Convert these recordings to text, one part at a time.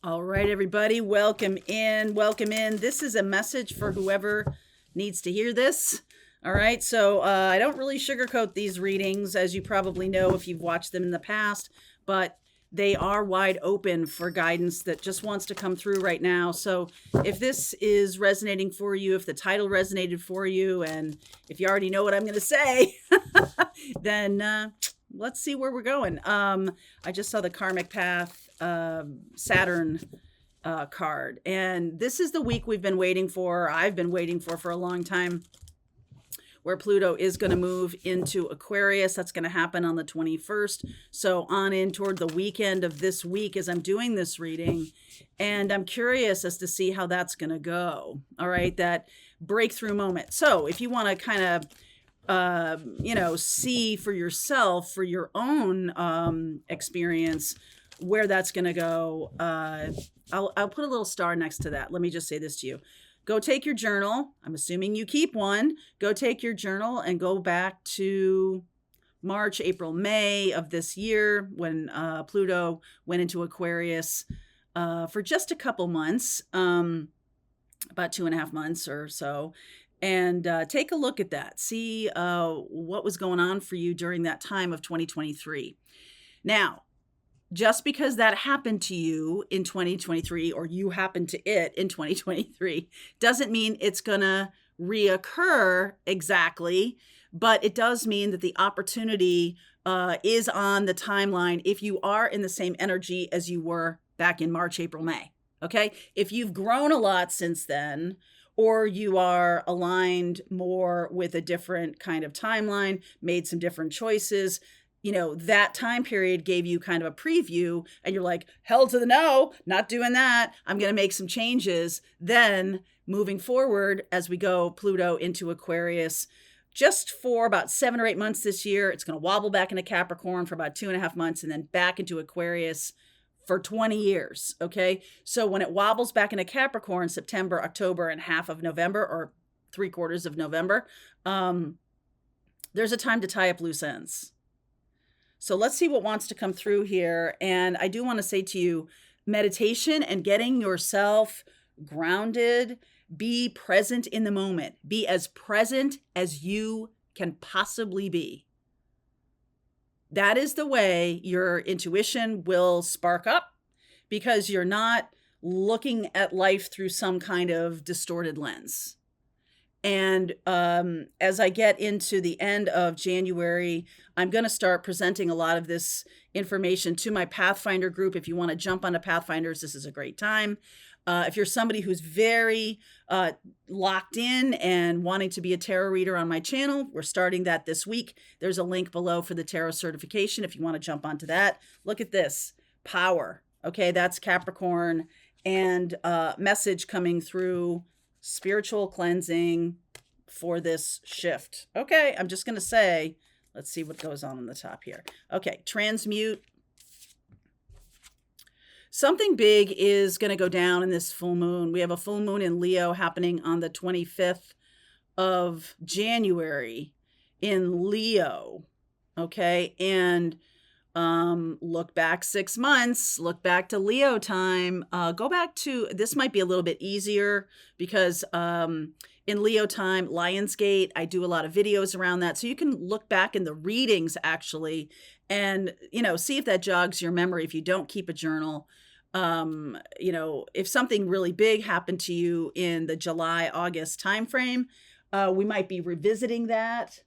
All right, everybody, welcome in. Welcome in. This is a message for whoever needs to hear this. All right, so I don't really sugarcoat these readings, as you probably know if you've watched them in the past, but they are wide open for guidance that just wants to come through right now. So if this is resonating for you, if the title resonated for you, and if you already know what I'm going to say, then let's see where we're going. I just saw the Karmic Path Saturn card, and this is the week we've been waiting for. I've been waiting for a long time, where Pluto is going to move into Aquarius. That's going to happen on the 21st. So on in toward the weekend of this week as I'm doing this reading. And I'm curious as to see how that's going to go. All right, that breakthrough moment. So if you want to kind of see for yourself, for your own experience, where that's going to go, I'll put a little star next to that. Let me just say this to you. Go take your journal. I'm assuming you keep one. Go take your journal and go back to March, April, May of this year when Pluto went into Aquarius for just a couple months, about 2.5 months or so. And take a look at that. See what was going on for you during that time of 2023. Now, just because that happened to you in 2023, or you happened to it in 2023, doesn't mean it's going to reoccur exactly, but it does mean that the opportunity is on the timeline if you are in the same energy as you were back in March, April, May. Okay? If you've grown a lot since then, or you are aligned more with a different kind of timeline, made some different choices, that time period gave you kind of a preview and you're like, hell to the no, not doing that. I'm going to make some changes. Then moving forward, as we go Pluto into Aquarius, just for about 7 or 8 months this year, it's going to wobble back into Capricorn for about 2.5 months and then back into Aquarius for 20 years. Okay. So when it wobbles back into Capricorn, September, October, and half of November, or 3/4 of November, there's a time to tie up loose ends. So let's see what wants to come through here. And I do want to say to you, meditation and getting yourself grounded, be present in the moment, be as present as you can possibly be. That is the way your intuition will spark up, because you're not looking at life through some kind of distorted lens. And as I get into the end of January, I'm going to start presenting a lot of this information to my Pathfinder group. If you want to jump onto Pathfinders, this is a great time. If you're somebody who's very locked in and wanting to be a tarot reader on my channel, we're starting that this week. There's a link below for the tarot certification if you want to jump onto that. Look at this. Power. Okay, that's Capricorn. And message coming through. Spiritual cleansing for this shift. Okay, I'm just going to say, let's see what goes on the top here. Okay, transmute. Something big is going to go down in this full moon. We have a full moon in Leo happening on the 25th of January in Leo. Okay, and look back 6 months, look back to Leo time, go back to, this might be a little bit easier because in Leo time, Lionsgate, I do a lot of videos around that. So you can look back in the readings actually, and, see if that jogs your memory. If you don't keep a journal, if something really big happened to you in the July, August timeframe, we might be revisiting that.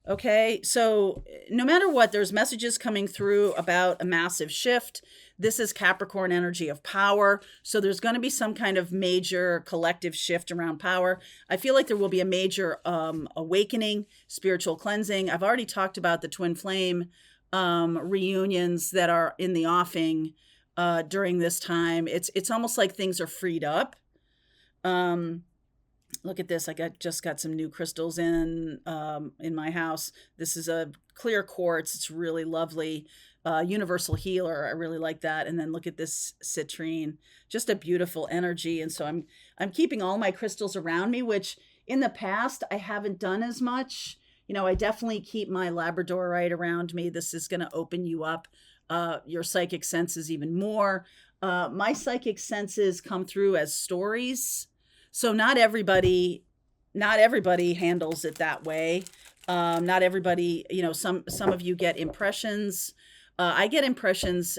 Okay, so no matter what, there's messages coming through about a massive shift. This is Capricorn energy of power. So there's going to be some kind of major collective shift around power. I feel like there will be a major awakening, spiritual cleansing. I've already talked about the twin flame reunions that are in the offing during this time. It's almost like things are freed up. Look at this. I just got some new crystals in my house. This is a clear quartz. It's really lovely. Universal healer. I really like that. And then look at this citrine. Just a beautiful energy. And so I'm keeping all my crystals around me, which in the past I haven't done as much. I definitely keep my labradorite around me. This is going to open you up, your psychic senses even more. my psychic senses come through as stories. So not everybody handles it that way. Not everybody, some of you get impressions. I get impressions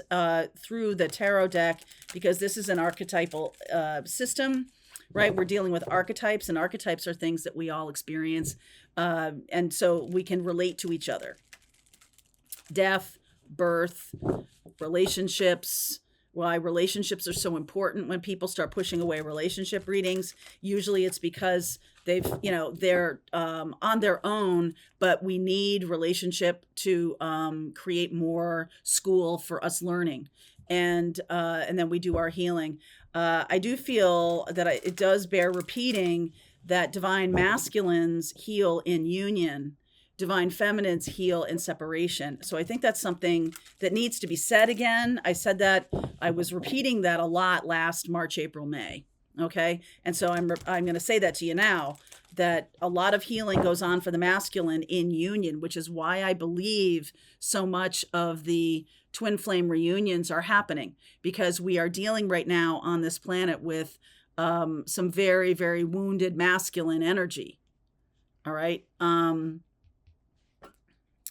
through the tarot deck because this is an archetypal system, right? We're dealing with archetypes, and archetypes are things that we all experience. And so we can relate to each other. Death, birth, relationships. Why relationships are so important when people start pushing away relationship readings. Usually it's because they're on their own, but we need relationship to create more school for us learning. And then we do our healing. I do feel that it does bear repeating that divine masculines heal in union, divine feminines heal in separation. So I think that's something that needs to be said again. I said that, I was repeating that a lot last March, April, May. Okay. And so I'm going to say that to you now, that a lot of healing goes on for the masculine in union, which is why I believe so much of the twin flame reunions are happening, because we are dealing right now on this planet with some very, very wounded masculine energy. All right.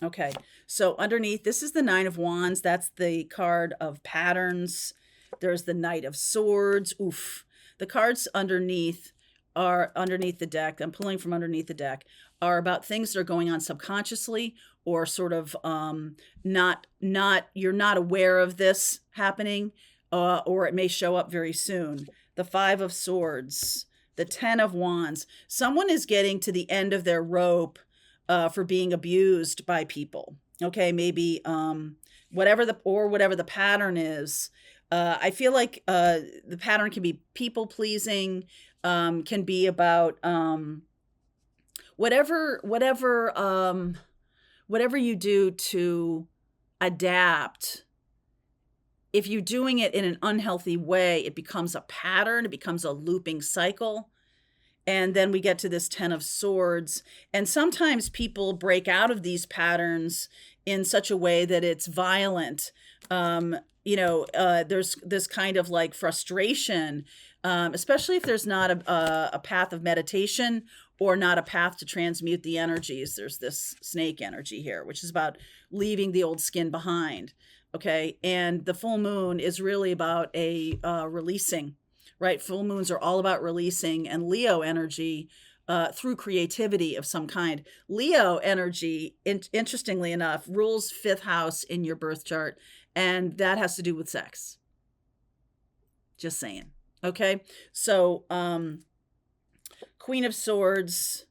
Okay, so underneath, this is the Nine of Wands. That's the card of patterns. There's the Knight of Swords. Oof. The cards underneath are underneath the deck. I'm pulling from underneath the deck, are about things that are going on subconsciously, or sort of you're not aware of this happening, or it may show up very soon. The Five of Swords, the Ten of Wands. Someone is getting to the end of their rope for being abused by people. Okay, maybe whatever the pattern is. I feel like the pattern can be people pleasing, can be about whatever you do to adapt. If you're doing it in an unhealthy way, it becomes a pattern, it becomes a looping cycle. And then we get to this Ten of Swords. And sometimes people break out of these patterns in such a way that it's violent. There's this kind of like frustration, especially if there's not a path of meditation or not a path to transmute the energies. There's this snake energy here, which is about leaving the old skin behind. Okay. And the full moon is really about a releasing. Right? Full moons are all about releasing, and Leo energy through creativity of some kind. Leo energy, interestingly enough, rules 5th house in your birth chart, and that has to do with sex. Just saying. Okay? So Queen of Swords,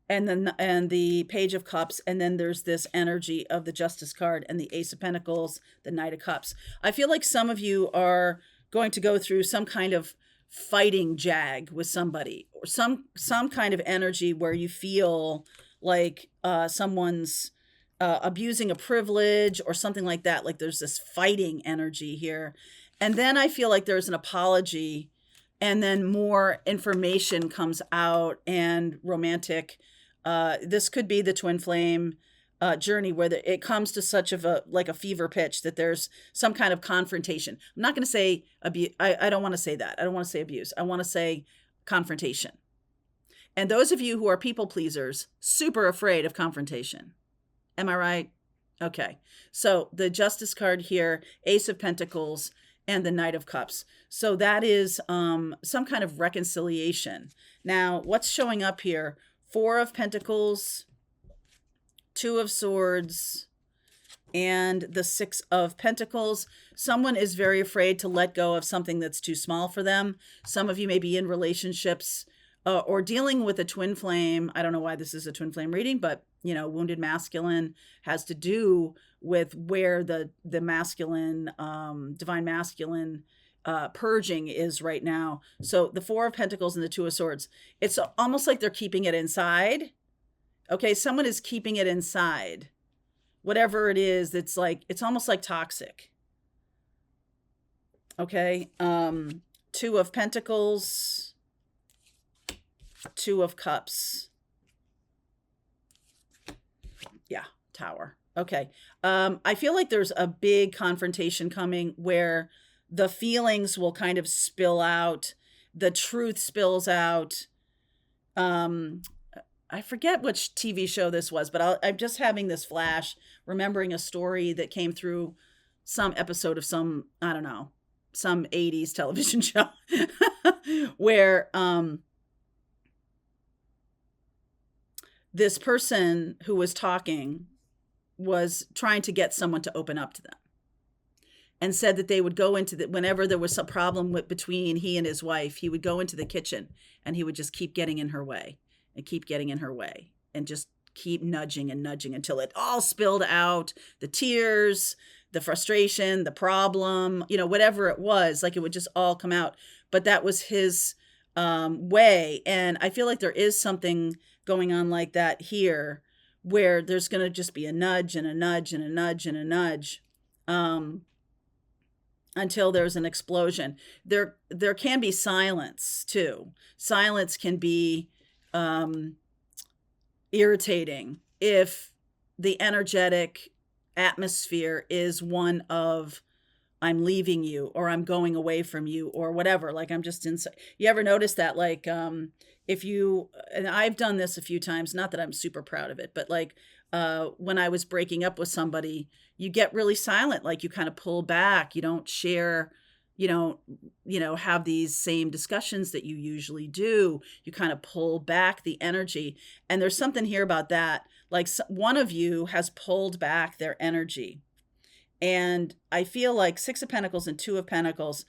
and the Page of Cups, and then there's this energy of the Justice card and the Ace of Pentacles, the Knight of Cups. I feel like some of you are going to go through some kind of fighting jag with somebody, or some kind of energy where you feel like someone's abusing a privilege or something like that. Like there's this fighting energy here. And then I feel like there's an apology, and then more information comes out, and romantic. This could be the twin flame journey where it comes to such of a fever pitch that there's some kind of confrontation. I'm not going to say abuse. I don't want to say that. I don't want to say abuse. I want to say confrontation. And those of you who are people pleasers, super afraid of confrontation. Am I right? Okay. So the Justice card here, Ace of Pentacles, and the Knight of Cups. So that is some kind of reconciliation. Now, what's showing up here? 4 of Pentacles, 2 of Swords, and the 6 of Pentacles. Someone is very afraid to let go of something that's too small for them. Some of you may be in relationships or dealing with a twin flame. I don't know why this is a twin flame reading, but wounded masculine has to do with where the masculine, divine masculine purging is right now. So the 4 of Pentacles and the 2 of Swords, it's almost like they're keeping it inside. Okay, someone is keeping it inside. Whatever it is, it's almost like toxic. Okay, 2 of Pentacles, 2 of Cups. Yeah, Tower. Okay. I feel like there's a big confrontation coming where the feelings will kind of spill out. The truth spills out. I forget which TV show this was, but I'm just having this flash, remembering a story that came through some episode of some, I don't know, some 80s television show where this person who was talking was trying to get someone to open up to them, and said that they would go into whenever there was some problem between he and his wife, he would go into the kitchen and he would just keep getting in her way and keep getting in her way and just keep nudging and nudging until it all spilled out, the tears, the frustration, the problem, whatever it was, like it would just all come out. But that was his way. And I feel like there is something going on like that here, where there's going to just be a nudge and a nudge and a nudge and a nudge. Until there's an explosion. There can be silence too. Silence can be irritating if the energetic atmosphere is one of I'm leaving you, or I'm going away from you, or whatever. Like I'm just inside. You ever notice that? Like if you, and I've done this a few times, not that I'm super proud of it, but like when I was breaking up with somebody, you get really silent, like you kind of pull back, you don't share, you don't, have these same discussions that you usually do. You kind of pull back the energy. And there's something here about that. Like one of you has pulled back their energy. And I feel like Six of Pentacles and Two of Pentacles,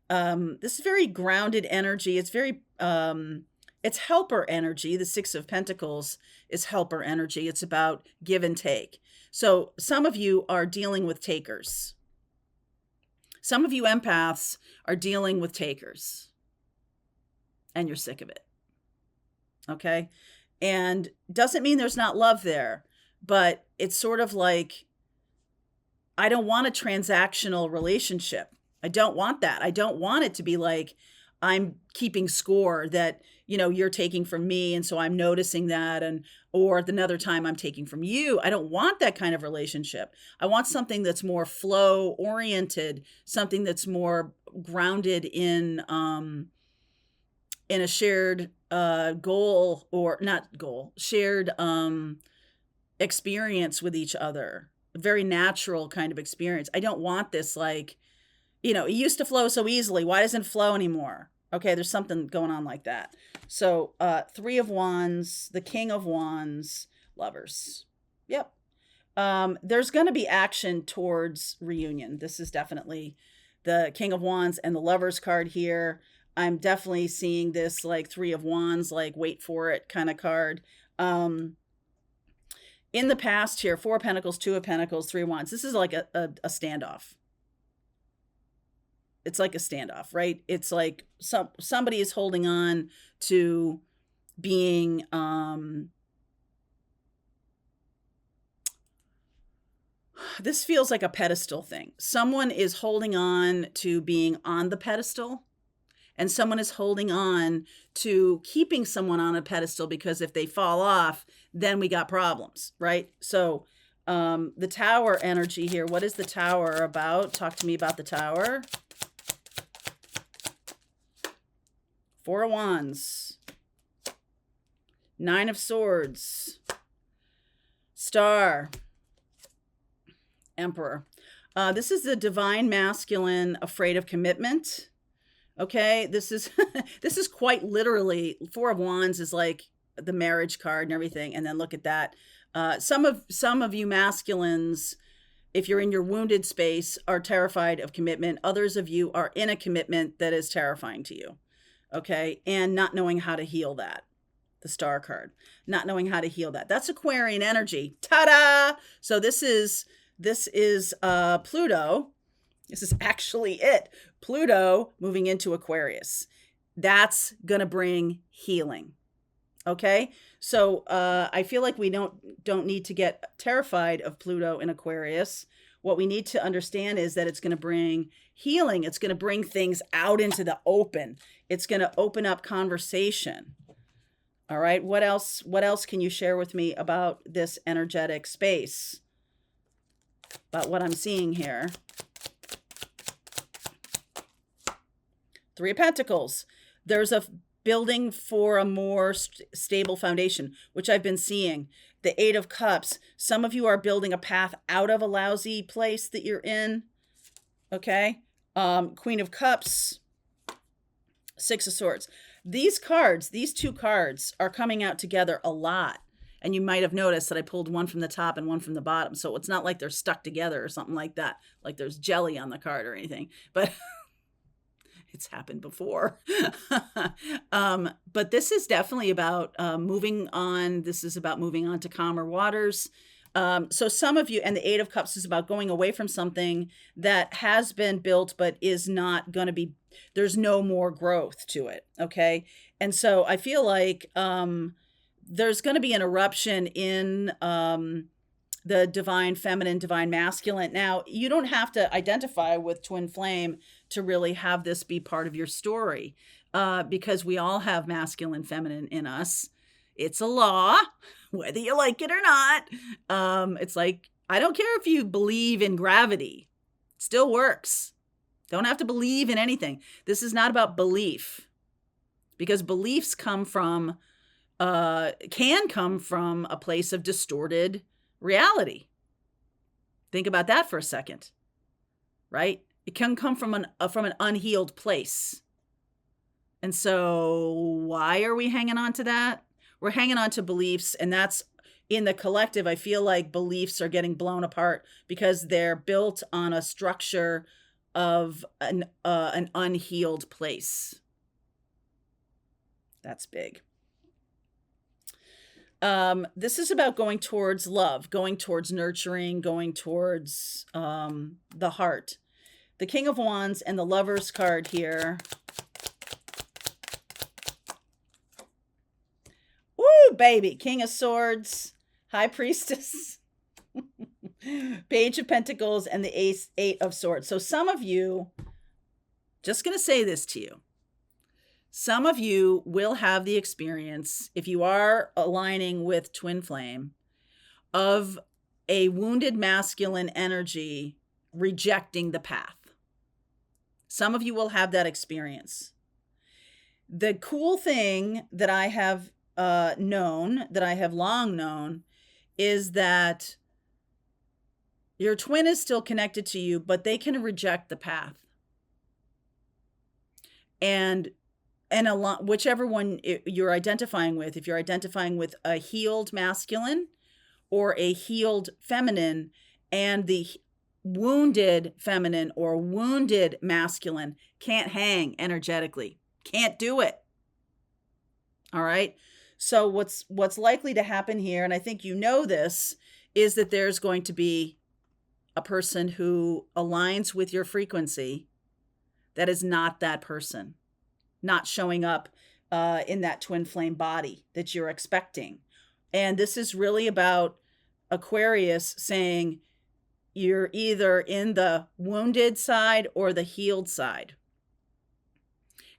this is very grounded energy. It's very, it's helper energy. The Six of Pentacles is helper energy. It's about give and take. So some of you are dealing with takers. Some of you empaths are dealing with takers. And you're sick of it. Okay? And doesn't mean there's not love there, but it's sort of like, I don't want a transactional relationship. I don't want that. I don't want it to be like I'm keeping score that, you're taking from me. And so I'm noticing that. Or another time I'm taking from you. I don't want that kind of relationship. I want something that's more flow oriented, something that's more grounded in a shared goal, or not goal, shared experience with each other. A very natural kind of experience. I don't want this like, it used to flow so easily. Why doesn't it flow anymore? Okay, there's something going on like that. So Three of Wands, the King of Wands, Lovers. Yep. There's going to be action towards reunion. This is definitely the King of Wands and the Lovers card here. I'm definitely seeing this like Three of Wands, like wait for it kind of card. In the past here, Four of Pentacles, Two of Pentacles, Three of Wands. This is like a standoff. It's like a standoff, right? It's like somebody is holding on to being this feels like a pedestal thing. Someone is holding on to being on the pedestal, and someone is holding on to keeping someone on a pedestal, because if they fall off, then we got problems, right? So the Tower energy here, what is the Tower about? Talk to me about the Tower. Four of Wands, Nine of Swords, Star, Emperor. This is the divine masculine afraid of commitment. Okay, this is this is quite literally, Four of Wands is like the marriage card and everything. And then look at that. Some of you masculines, if you're in your wounded space, are terrified of commitment. Others of you are in a commitment that is terrifying to you. Okay, and not knowing how to heal that. The Star card, not knowing how to heal that. That's Aquarian energy. Ta-da! So this is Pluto. This is actually it. Pluto moving into Aquarius. That's gonna bring healing. Okay, so I feel like we don't need to get terrified of Pluto in Aquarius. What we need to understand is that it's going to bring healing. It's going to bring things out into the open. It's going to open up conversation. All right. What else can you share with me about this energetic space? About what I'm seeing here. Three of Pentacles. There's a building for a more stable foundation, which I've been seeing. The Eight of Cups. Some of you are building a path out of a lousy place that you're in. Okay. Queen of Cups. Six of Swords. These cards, these two cards are coming out together a lot. And you might have noticed that I pulled one from the top and one from the bottom. So it's not like they're stuck together or something like that. Like there's jelly on the card or anything. But it's happened before. But this is definitely about moving on. This is about moving on to calmer waters. So some of you, and the Eight of Cups is about going away from something that has been built, but is not going to be, there's no more growth to it. Okay. And so I feel like there's going to be an eruption in the divine feminine, divine masculine. Now, you don't have to identify with twin flame to really have this be part of your story, because we all have masculine, feminine in us. It's a law, whether you like it or not. It's like, I don't care if you believe in gravity. It still works. Don't have to believe in anything. This is not about belief, because beliefs come from, can come from a place of distorted reality. Think about that for a second, right? It can come from an unhealed place. And so why are we hanging on to that? We're hanging on to beliefs, and that's in the collective. I feel like beliefs are getting blown apart because they're built on a structure of an unhealed place. That's big. This is about going towards love, going towards nurturing, going towards the heart. The King of Wands and the Lover's card here. Woo, baby. King of Swords, High Priestess, Page of Pentacles, and the Eight of Swords. So some of you, just going to say this to you. Some of you will have the experience, if you are aligning with twin flame, of a wounded masculine energy rejecting the path. Some of you will have that experience. The cool thing that I have known, that I have long known, is that your twin is still connected to you, but they can reject the path. And whichever one you're identifying with, if you're identifying with a healed masculine or a healed feminine, and the wounded feminine or wounded masculine can't hang energetically, can't do it. All right. So what's likely to happen here, and I think you know this, is that there's going to be a person who aligns with your frequency that is not that person, not showing up in that twin flame body that you're expecting. And this is really about Aquarius saying you're either in the wounded side or the healed side.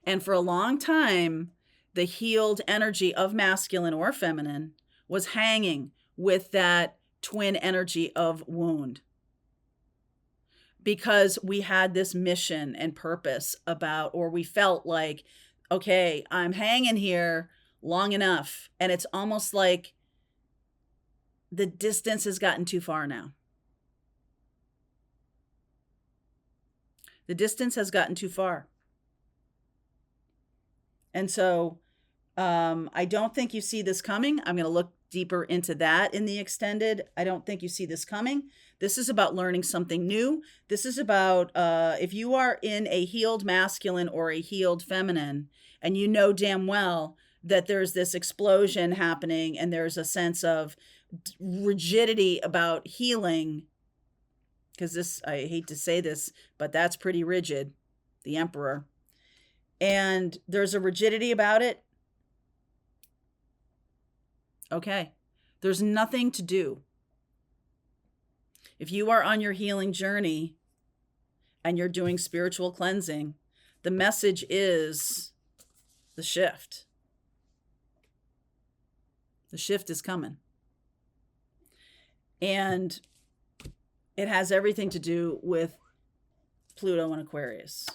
And for a long time, the healed energy of masculine or feminine was hanging with that twin energy of wound, because we had this mission and purpose about, or we felt like, okay, I'm hanging here long enough. And it's almost like the distance has gotten too far now. The distance has gotten too far. And so I don't think you see this coming. I'm going to look deeper into that in the extended. I don't think you see this coming. This is about learning something new. This is about if you are in a healed masculine or a healed feminine, and you know damn well that there's this explosion happening and there's a sense of rigidity about healing, because this, I hate to say this, but that's pretty rigid, the Emperor. And there's a rigidity about it. Okay, there's nothing to do. If you are on your healing journey and you're doing spiritual cleansing, the message is the shift. The shift is coming. And it has everything to do with Pluto and Aquarius.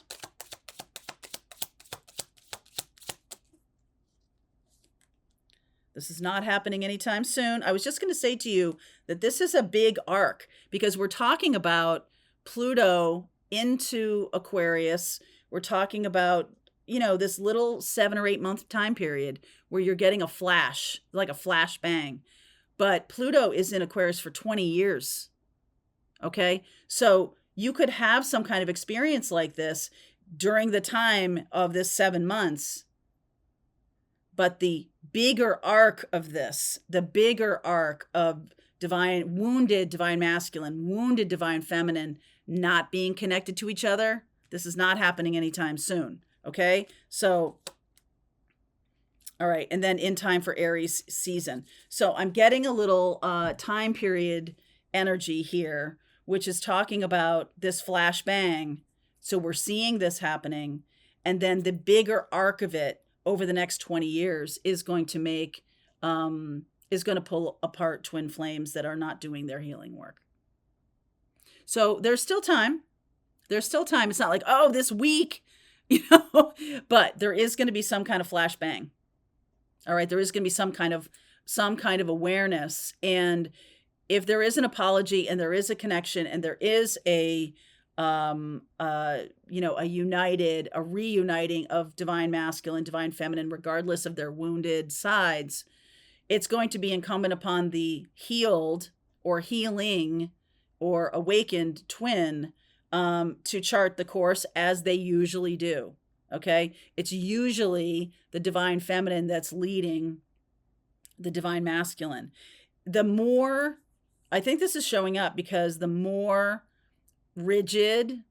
This is not happening anytime soon. I was just going to say to you that this is a big arc because we're talking about Pluto into Aquarius. We're talking about, you know, this little 7 or 8 month time period where you're getting a flash, like a flash bang. But Pluto is in Aquarius for 20 years. Okay. So you could have some kind of experience like this during the time of this 7 months. But the bigger arc of this, the bigger arc of divine, wounded divine masculine, wounded divine feminine, not being connected to each other, this is not happening anytime soon. Okay. So, all right. And then in time for Aries season. So I'm getting a little time period energy here, which is talking about this flash bang. So we're seeing this happening. And then the bigger arc of it over the next 20 years is going to make, is going to pull apart twin flames that are not doing their healing work. So there's still time. There's still time. It's not like, oh, this week, you know, but there is going to be some kind of flash bang. All right. There is going to be some kind of awareness. And if there is an apology and there is a connection and there is a reuniting of divine masculine, divine feminine, regardless of their wounded sides, it's going to be incumbent upon the healed or healing or awakened twin to chart the course as they usually do. Okay. It's usually the divine feminine that's leading the divine masculine. The more, I think this is showing up because the more rigid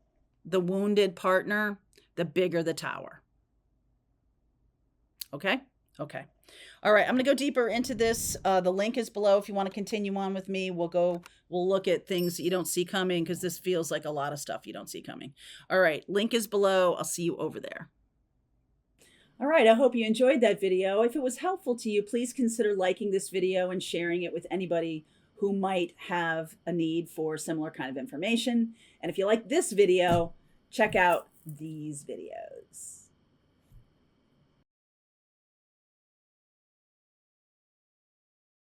the wounded partner, the bigger the tower. Okay. Okay. All right. I'm going to go deeper into this. The link is below. If you want to continue on with me, we'll look at things that you don't see coming because this feels like a lot of stuff you don't see coming. All right. Link is below. I'll see you over there. All right. I hope you enjoyed that video. If it was helpful to you, please consider liking this video and sharing it with anybody who might have a need for similar kind of information. And if you like this video, check out these videos.